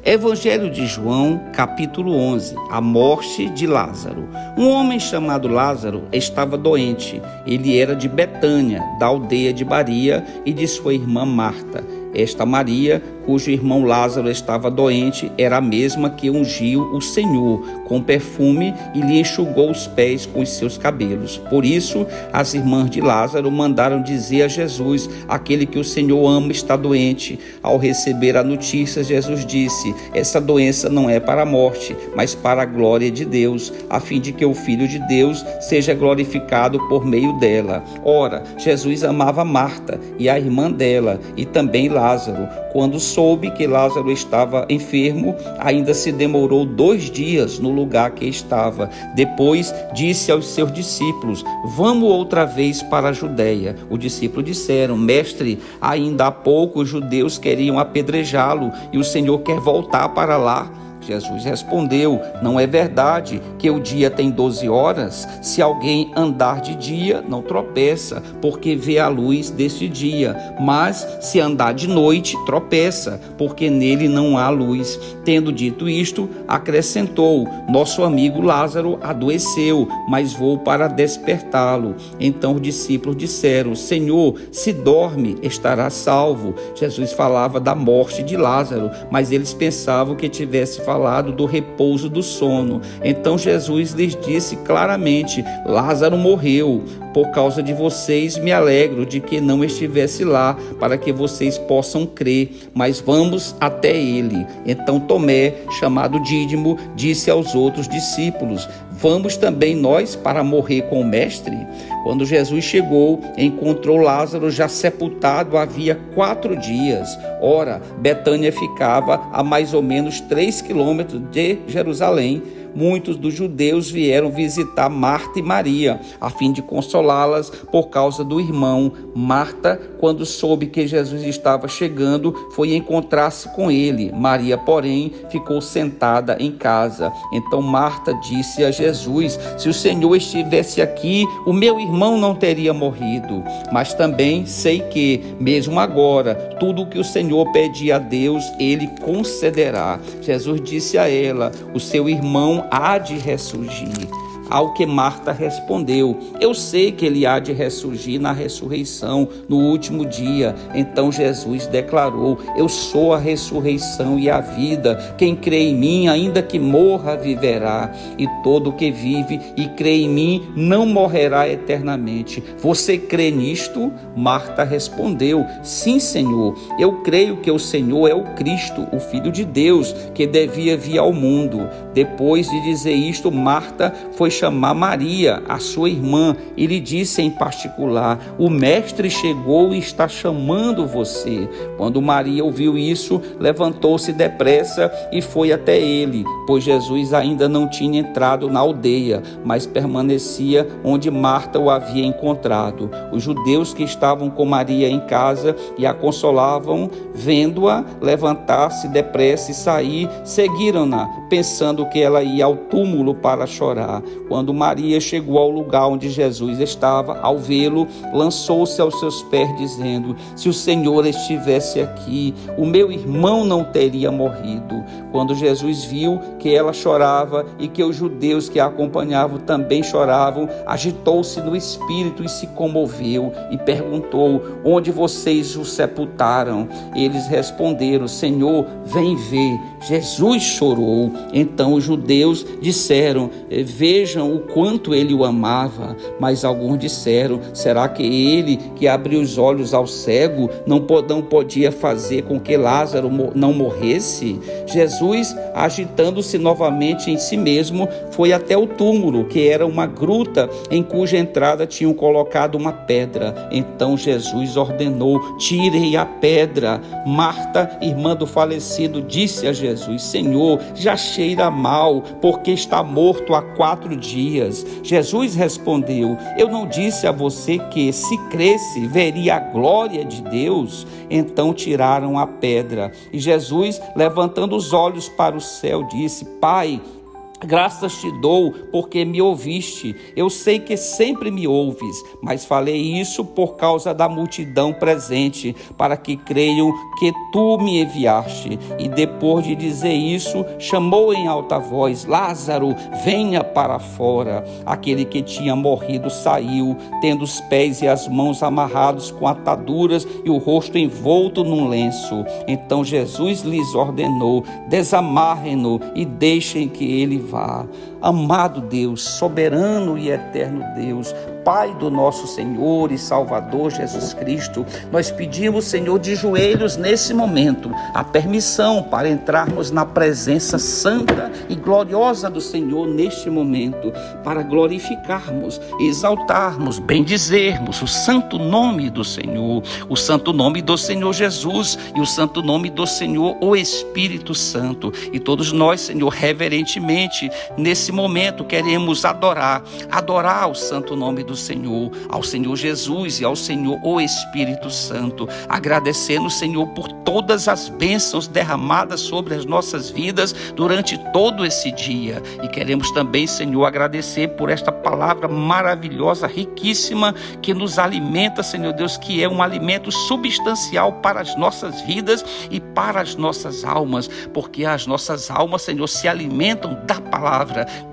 Evangelho de João, capítulo 11. A morte de Lázaro. Um homem chamado Lázaro estava doente. Ele era de Betânia, da aldeia de Maria e de sua irmã Marta. Esta Maria, cujo irmão Lázaro estava doente, era a mesma que ungiu o Senhor com perfume e lhe enxugou os pés com os seus cabelos. Por isso, as irmãs de Lázaro mandaram dizer a Jesus: aquele que o Senhor ama está doente. Ao receber a notícia, Jesus disse: essa doença não é para a morte, mas para a glória de Deus, a fim de que o Filho de Deus seja glorificado por meio dela. Ora, Jesus amava Marta e a irmã dela, e também Lázaro. Quando soube que Lázaro estava enfermo, ainda se demorou 2 dias no lugar que estava. Depois disse aos seus discípulos: vamos outra vez para a Judeia. Os discípulos disseram: mestre, ainda há pouco os judeus queriam apedrejá-lo e o Senhor quer voltar para lá. Jesus respondeu: não é verdade que o dia tem 12 horas? Se alguém andar de dia, não tropeça, porque vê a luz deste dia. Mas se andar de noite, tropeça, porque nele não há luz. Tendo dito isto, acrescentou: nosso amigo Lázaro adoeceu, mas vou para despertá-lo. Então os discípulos disseram: Senhor, se dorme, estará salvo. Jesus falava da morte de Lázaro, mas eles pensavam que tivesse falado do repouso do sono. Então Jesus lhes disse claramente: Lázaro morreu. Por causa de vocês me alegro de que não estivesse lá, para que vocês possam crer, mas vamos até ele. Então Tomé, chamado Dídimo, disse aos outros discípulos: vamos também nós para morrer com o mestre? Quando Jesus chegou, encontrou Lázaro já sepultado havia 4 dias. Ora, Betânia ficava a mais ou menos 3 quilômetros de Jerusalém. Muitos dos judeus vieram visitar Marta e Maria, a fim de consolá-las por causa do irmão. Marta, quando soube que Jesus estava chegando, foi encontrar-se com ele. Maria, porém, ficou sentada em casa. Então Marta disse a Jesus: se o Senhor estivesse aqui, o meu irmão não teria morrido. Mas também sei que, mesmo agora, tudo o que o Senhor pedir a Deus, ele concederá. Jesus disse a ela: o seu irmão há de ressurgir. Ao que Marta respondeu: eu sei que ele há de ressurgir na ressurreição, no último dia. Então Jesus declarou: eu sou a ressurreição e a vida. Quem crê em mim, ainda que morra, viverá. E todo o que vive e crê em mim não morrerá eternamente. Você crê nisto? Marta respondeu: sim, Senhor. Eu creio que o Senhor é o Cristo, o Filho de Deus, que devia vir ao mundo. Depois de dizer isto, Marta foi chamar Maria, a sua irmã, e lhe disse em particular: o mestre chegou e está chamando você. Quando Maria ouviu isso, levantou-se depressa e foi até ele, pois Jesus ainda não tinha entrado na aldeia, mas permanecia onde Marta o havia encontrado. Os judeus que estavam com Maria em casa e a consolavam, vendo-a levantar-se depressa e sair, seguiram-na, pensando que ela ia ao túmulo para chorar. Quando Maria chegou ao lugar onde Jesus estava, ao vê-lo, lançou-se aos seus pés, dizendo: se o Senhor estivesse aqui, o meu irmão não teria morrido. Quando Jesus viu que ela chorava e que os judeus que a acompanhavam também choravam, agitou-se no espírito e se comoveu e perguntou: onde vocês o sepultaram? Eles responderam: Senhor, vem ver. Jesus chorou. Então os judeus disseram: vejam o quanto ele o amava. Mas alguns disseram: será que ele, que abriu os olhos ao cego, não podia fazer com que Lázaro não morresse? Jesus, agitando-se novamente em si mesmo, foi até o túmulo, que era uma gruta em cuja entrada tinham colocado uma pedra. Então Jesus ordenou: tirem a pedra. Marta, irmã do falecido, disse a Jesus: Senhor, já cheira mal, porque está morto há 4 dias. Jesus respondeu: eu não disse a você que, se cresce, veria a glória de Deus? Então tiraram a pedra. E Jesus, levantando os olhos para o céu, disse: Pai, Graças te dou porque me ouviste. Eu sei que sempre me ouves, mas falei isso por causa da multidão presente, para que creiam que tu me enviaste. E depois de dizer isso, chamou em alta voz: Lázaro, venha para fora. Aquele que tinha morrido saiu, tendo os pés e as mãos amarrados com ataduras e o rosto envolto num lenço. Então Jesus lhes ordenou: desamarrem-no e deixem que ele vá. Amado Deus, soberano e eterno Deus, Pai do nosso Senhor e Salvador Jesus Cristo, nós pedimos, Senhor, de joelhos nesse momento, a permissão para entrarmos na presença santa e gloriosa do Senhor neste momento, para glorificarmos, exaltarmos, bendizermos o santo nome do Senhor, o santo nome do Senhor Jesus e o santo nome do Senhor, o Espírito Santo. E todos nós, Senhor, reverentemente, nesse momento, queremos adorar o santo nome do Senhor, ao Senhor Jesus e ao Senhor o Espírito Santo, agradecendo, Senhor, por todas as bênçãos derramadas sobre as nossas vidas durante todo esse dia. E queremos também, Senhor, agradecer por esta palavra maravilhosa, riquíssima, que nos alimenta, Senhor Deus, que é um alimento substancial para as nossas vidas e para as nossas almas, porque as nossas almas, Senhor, se alimentam da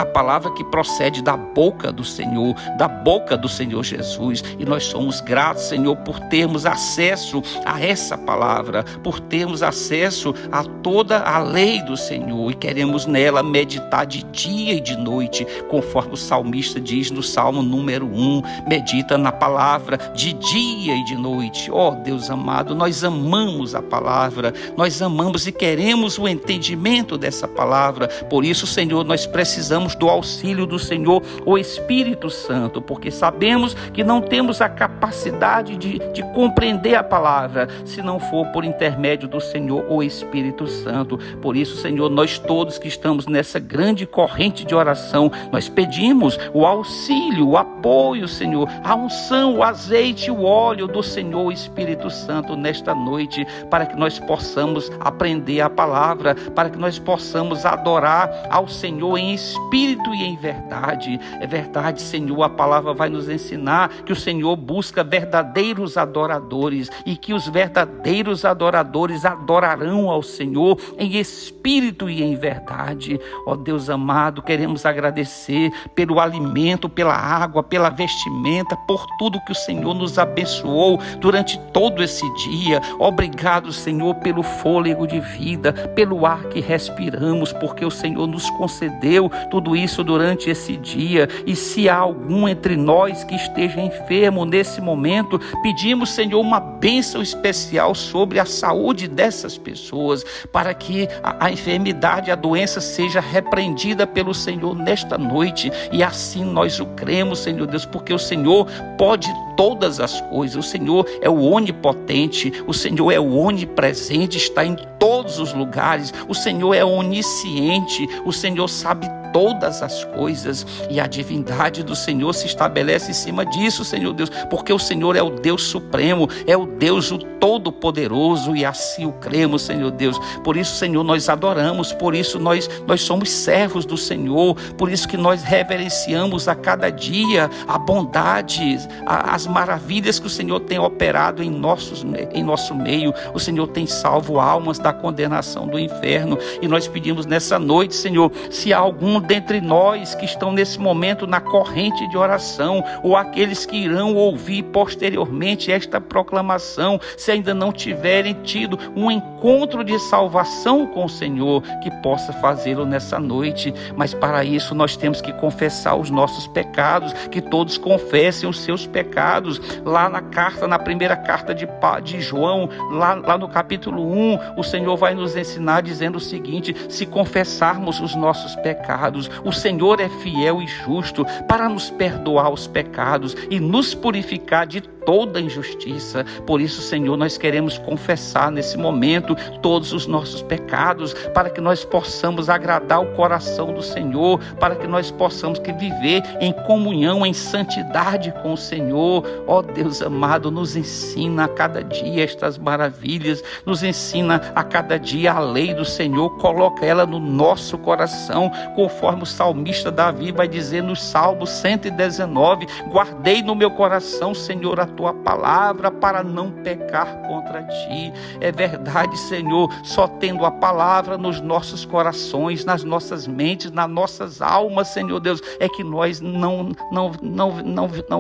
palavra que procede da boca do Senhor, da boca do Senhor Jesus. E nós somos gratos, Senhor, por termos acesso a essa palavra, por termos acesso a toda a lei do Senhor, e queremos nela meditar de dia e de noite, conforme o salmista diz no Salmo número 1, medita na palavra de dia e de noite. Ó Deus amado, nós amamos a palavra, nós amamos e queremos o entendimento dessa palavra. Por isso, Senhor, nós precisamos do auxílio do Senhor, o Espírito Santo, porque sabemos que não temos a capacidade de compreender a palavra, se não for por intermédio do Senhor, o Espírito Santo. Por isso, Senhor, nós todos que estamos nessa grande corrente de oração, nós pedimos o auxílio, o apoio, Senhor, a unção, o azeite, o óleo do Senhor, o Espírito Santo, nesta noite, para que nós possamos aprender a palavra, para que nós possamos adorar ao Senhor em espírito e em verdade. É verdade, Senhor, a palavra vai nos ensinar que o Senhor busca verdadeiros adoradores e que os verdadeiros adoradores adorarão ao Senhor em espírito e em verdade. Ó Deus amado, queremos agradecer pelo alimento, pela água, pela vestimenta, por tudo que o Senhor nos abençoou durante todo esse dia. Obrigado, Senhor, pelo fôlego de vida, pelo ar que respiramos, porque o Senhor nos concedeu tudo isso durante esse dia. E se há algum entre nós que esteja enfermo nesse momento, pedimos, Senhor, uma bênção especial sobre a saúde dessas pessoas, para que a enfermidade, a doença seja repreendida pelo Senhor nesta noite. E assim nós o cremos, Senhor Deus, porque o Senhor pode todas as coisas. O Senhor é o onipotente, o Senhor é o onipresente, está em todos os lugares. O Senhor é onisciente, o Senhor sabe todas as coisas, e a divindade do Senhor se estabelece em cima disso, Senhor Deus, porque o Senhor é o Deus supremo, é o Deus o Todo-Poderoso, e assim o cremos, Senhor Deus. Por isso, Senhor, nós adoramos, por isso nós somos servos do Senhor, por isso que nós reverenciamos a cada dia a bondade, as maravilhas que o Senhor tem operado em nosso meio. O Senhor tem salvo almas da condenação do inferno, e nós pedimos nessa noite, Senhor, se há algum dentre nós que estão nesse momento na corrente de oração, ou aqueles que irão ouvir posteriormente esta proclamação, se ainda não tiverem tido um encontro de salvação com o Senhor, que possa fazê-lo nessa noite. Mas para isso nós temos que confessar os nossos pecados, que todos confessem os seus pecados. Lá na primeira carta de João, lá no capítulo 1, o Senhor vai nos ensinar dizendo o seguinte: se confessarmos os nossos pecados, o Senhor é fiel e justo para nos perdoar os pecados e nos purificar de toda injustiça. Por isso, Senhor, nós queremos confessar nesse momento Espírito todos os nossos pecados, para que nós possamos agradar o coração do Senhor, para que nós possamos viver em comunhão, em santidade com o Senhor. Ó Deus amado, nos ensina a cada dia estas maravilhas, nos ensina a cada dia a lei do Senhor, coloca ela no nosso coração, conforme o salmista Davi vai dizer no Salmo 119, guardei no meu coração, Senhor, a tua palavra para não pecar contra ti. É verdade, Senhor, só tendo a palavra nos nossos corações, nas nossas mentes, nas nossas almas, Senhor Deus, é que nós não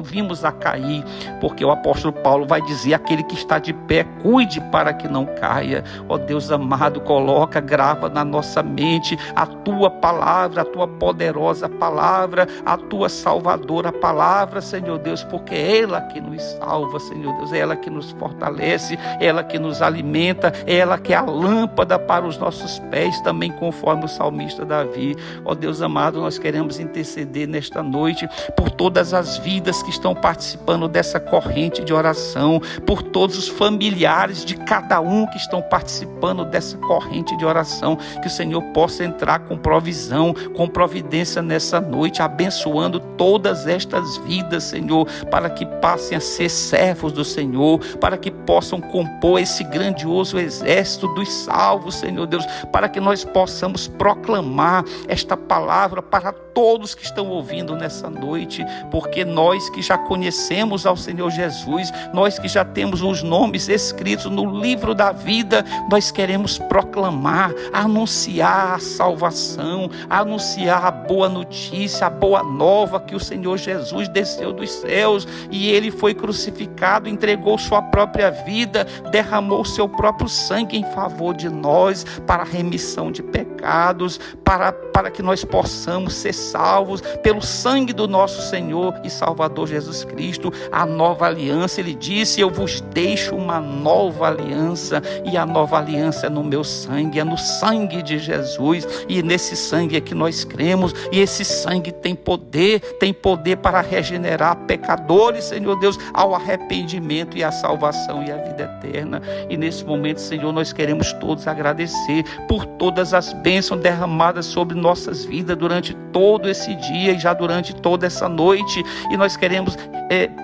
vimos a cair, porque o apóstolo Paulo vai dizer, aquele que está de pé, cuide para que não caia. Ó Deus amado, coloca, grava na nossa mente a tua palavra, a tua poderosa palavra, a tua salvadora palavra, Senhor Deus, porque é ela que nos salva, Senhor Deus, é ela que nos fortalece, é ela que nos alimenta, é ela que é a lâmpada para os nossos pés, também conforme o salmista Davi. Ó Deus amado, nós queremos interceder nesta noite por todas as vidas que estão participando dessa corrente de oração, por todos os familiares de cada um que estão participando dessa corrente de oração, que o Senhor possa entrar com provisão, com providência nessa noite, abençoando todas estas vidas, Senhor, para que passem a ser servos do Senhor, para que possam compor esse grandioso exército dos salvos, Senhor Deus, para que nós possamos proclamar esta palavra para todos que estão ouvindo nessa noite, porque nós que já conhecemos ao Senhor Jesus, nós que já temos os nomes escritos no livro da vida, nós queremos proclamar, anunciar a salvação, anunciar a boa notícia, a boa nova que o Senhor Jesus desceu dos céus e ele foi crucificado, entregou sua própria vida, derramou seu próprio sangue em favor de nós, para a remissão de pecados, para que nós possamos ser salvos pelo sangue do nosso Senhor e Salvador Jesus Cristo. A nova aliança, ele disse, eu vos deixo uma nova aliança, e a nova aliança é no meu sangue, é no sangue de Jesus, e nesse sangue é que nós cremos, e esse sangue tem poder para regenerar pecadores, Senhor Deus, ao arrependimento e à salvação e à vida eterna. E nesse momento, Senhor, nós queremos todos agradecer por todas as bênçãos derramadas sobre nossas vidas durante todo esse dia e já durante toda essa noite, e nós queremos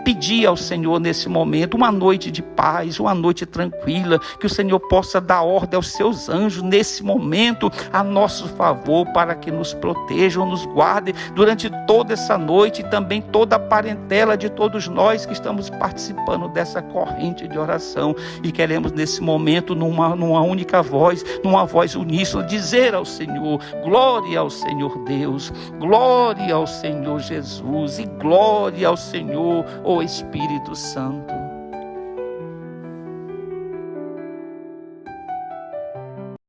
pedir ao Senhor nesse momento uma noite de paz, uma noite tranquila, que o Senhor possa dar ordem aos seus anjos nesse momento a nosso favor, para que nos protejam, nos guardem durante toda essa noite, e também toda a parentela de todos nós que estamos participando dessa corrente de oração, e queremos nesse momento numa única voz, numa voz uníssona, dizer ao Senhor, glória ao Senhor Deus, glória ao Senhor Jesus e glória ao Senhor, o Espírito Santo.